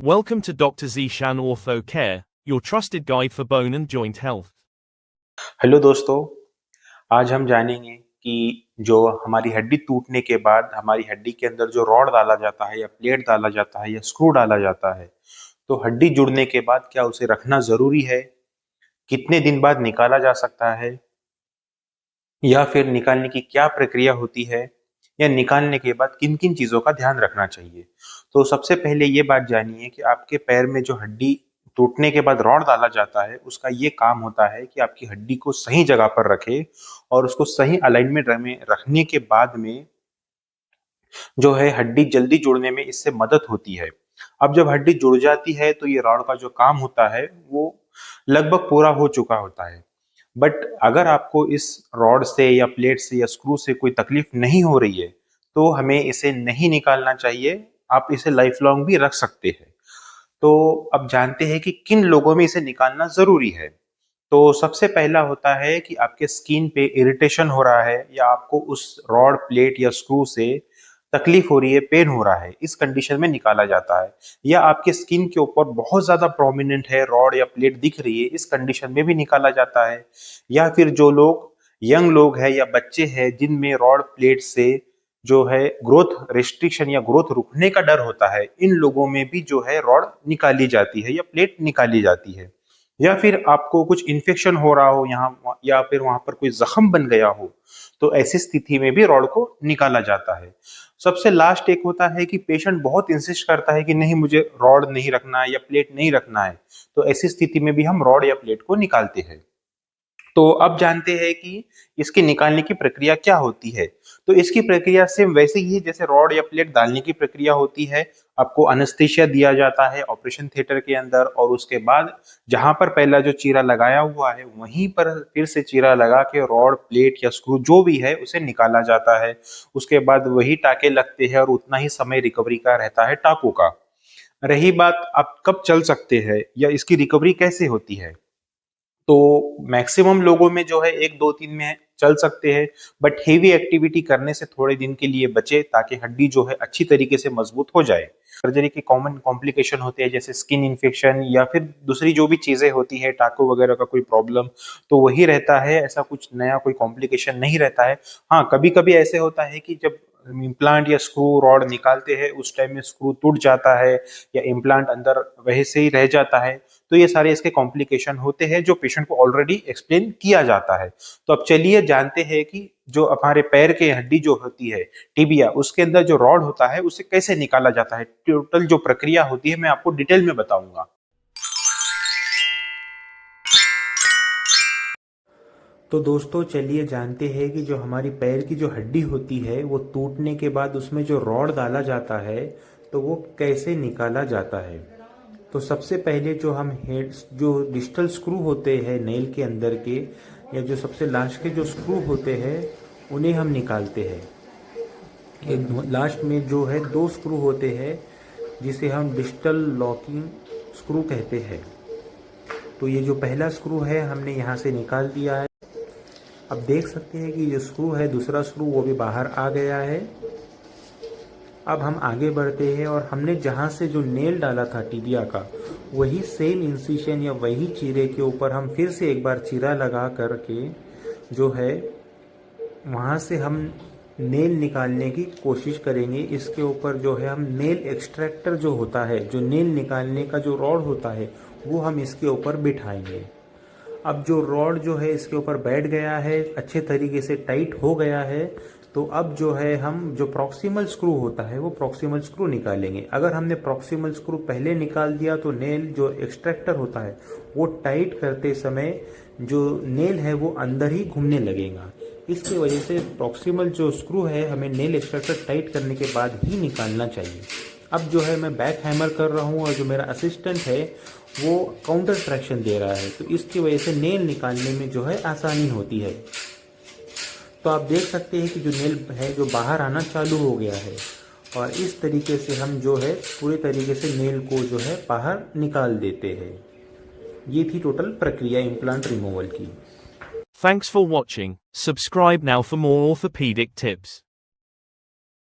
Welcome to Dr. Zishan Ortho Care, your trusted guide for bone and joint health. Hello दोस्तों, आज हम जानेंगे कि जो हमारी हड्डी टूटने के बाद हमारी हड्डी के अंदर जो रॉड डाला जाता है या प्लेट डाला जाता है या स्क्रू डाला जाता है, तो हड्डी जुड़ने के बाद क्या उसे रखना ज़रूरी है? कितने दिन बाद निकाला जा सकता है? या फिर निकालने की क्या प्रक्रिया होती है? या निकालने के बाद किन-किन चीज़ों का ध्यान रखना चाहिए? तो सबसे पहले ये बात जानिए कि आपके पैर में जो हड्डी टूटने के बाद रॉड डाला जाता है, उसका ये काम होता है कि आपकी हड्डी को सही जगह पर रखे और उसको सही अलाइनमेंट में रखने के बाद में जो है हड्डी जल्दी जुड़ने में इससे मदद होती है। अब जब हड्डी जुड़ जाती है तो ये रॉड का जो काम होता है वो लगभग पूरा हो चुका होता है। बट अगर आपको इस रॉड से या प्लेट से या स्क्रू से कोई तकलीफ नहीं हो रही है, तो हमें इसे नहीं निकालना चाहिए। आप इसे लाइफ लॉन्ग भी रख सकते हैं। तो अब जानते हैं कि किन लोगों में इसे निकालना ज़रूरी है। तो सबसे पहला होता है कि आपके स्किन पे इरिटेशन हो रहा है या आपको उस रॉड, प्लेट या स्क्रू से तकलीफ हो रही है, पेन हो रहा है, इस कंडीशन में निकाला जाता है। या आपके स्किन के ऊपर बहुत ज़्यादा प्रोमिनेंट है, रॉड या प्लेट दिख रही है, इस कंडीशन में भी निकाला जाता है। या फिर जो लोग यंग लोग हैं या बच्चे हैं जिनमें रॉड, प्लेट से जो है ग्रोथ रिस्ट्रिक्शन या ग्रोथ रुकने का डर होता है, इन लोगों में भी जो है रॉड निकाली जाती है या प्लेट निकाली जाती है। या फिर आपको कुछ इन्फेक्शन हो रहा हो यहाँ या फिर वहां पर कोई जख्म बन गया हो, तो ऐसी स्थिति में भी रॉड को निकाला जाता है। सबसे लास्ट एक होता है कि पेशेंट बहुत इंसिस्ट करता है कि नहीं, मुझे रॉड नहीं रखना है या प्लेट नहीं रखना है, तो ऐसी स्थिति में भी हम रॉड या प्लेट को निकालते हैं। तो अब जानते हैं कि इसके निकालने की प्रक्रिया क्या होती है। तो इसकी प्रक्रिया सेम वैसे ही है जैसे रॉड या प्लेट डालने की प्रक्रिया होती है। आपको एनेस्थीसिया दिया जाता है ऑपरेशन थिएटर के अंदर और उसके बाद जहां पर पहला जो चीरा लगाया हुआ है वहीं पर फिर से चीरा लगा के रॉड, प्लेट या स्क्रू जो भी है उसे निकाला जाता है। उसके बाद वही टाके लगते हैं और उतना ही समय रिकवरी का रहता है टाकों का। रही बात आप कब चल सकते हैं या इसकी रिकवरी कैसे होती है, तो मैक्सिमम लोगों में जो है 1-2 दिन में चल सकते हैं। बट हेवी एक्टिविटी करने से थोड़े दिन के लिए बचे ताकि हड्डी जो है अच्छी तरीके से मजबूत हो जाए। सर्जरी के कॉमन कॉम्प्लिकेशन होते हैं जैसे स्किन इन्फेक्शन या फिर दूसरी जो भी चीजें होती है, टाको वगैरह का कोई प्रॉब्लम, तो वही रहता है। ऐसा कुछ नया कोई कॉम्प्लिकेशन नहीं रहता है। हाँ, कभी कभी ऐसे होता है कि जब इम्प्लांट या स्क्रू रॉड निकालते हैं उस टाइम में स्क्रू टूट जाता है या इम्प्लांट अंदर वैसे ही रह जाता है, तो ये सारे इसके कॉम्प्लिकेशन होते हैं जो पेशेंट को ऑलरेडी एक्सप्लेन किया जाता है। तो अब चलिए जानते हैं कि जो हमारे पैर के हड्डी जो होती है टिबिया, उसके अंदर जो रॉड होता है उसे कैसे निकाला जाता है। टोटल जो प्रक्रिया होती है मैं आपको डिटेल में बताऊंगा। तो दोस्तों चलिए जानते हैं कि जो हमारी पैर की जो हड्डी होती है वो टूटने के बाद उसमें जो रॉड डाला जाता है तो वो कैसे निकाला जाता है। तो सबसे पहले जो हम हेड जो डिजिटल स्क्रू होते हैं नेल के अंदर के या जो सबसे लास्ट के जो स्क्रू होते हैं उन्हें हम निकालते हैं। एक लास्ट में जो है 2 स्क्रू होते हैं जिसे हम डिजिटल लॉकिंग स्क्रू कहते हैं। तो ये जो पहला स्क्रू है हमने यहाँ से निकाल दिया है। अब देख सकते हैं कि जो स्क्रू है दूसरा स्क्रू वो भी बाहर आ गया है। अब हम आगे बढ़ते हैं और हमने जहाँ से जो नेल डाला था टिबिया का वही सेम इंसिशन या वही चीरे के ऊपर हम फिर से एक बार चीरा लगा करके जो है वहाँ से हम नेल निकालने की कोशिश करेंगे। इसके ऊपर जो है हम नेल एक्सट्रैक्टर जो होता है, जो नेल निकालने का जो रॉड होता है वो हम इसके ऊपर बिठाएंगे। अब जो रॉड जो है इसके ऊपर बैठ गया है, अच्छे तरीके से टाइट हो गया है, तो अब जो है हम जो प्रॉक्सिमल स्क्रू होता है वो प्रॉक्सिमल स्क्रू निकालेंगे। अगर हमने प्रॉक्सिमल स्क्रू पहले निकाल दिया तो नेल जो एक्सट्रैक्टर होता है वो टाइट करते समय जो नेल है वो अंदर ही घूमने लगेगा। इसकी वजह से प्रॉक्सिमल जो स्क्रू है हमें नेल एक्सट्रैक्टर टाइट करने के बाद ही निकालना चाहिए। अब जो है मैं बैक हैमर कर रहा हूँ और जो मेरा असिस्टेंट है वो काउंटर ट्रैक्शन दे रहा है, तो इसकी वजह से नेल निकालने में जो है आसानी होती है। तो आप देख सकते हैं कि जो नेल है जो बाहर आना चालू हो गया है और इस तरीके से हम जो है पूरे तरीके से नेल को जो है बाहर निकाल देते हैं। ये थी टोटल प्रक्रिया इम्प्लांट रिमूवल की। Thanks for watching. Subscribe now for more orthopedic tips.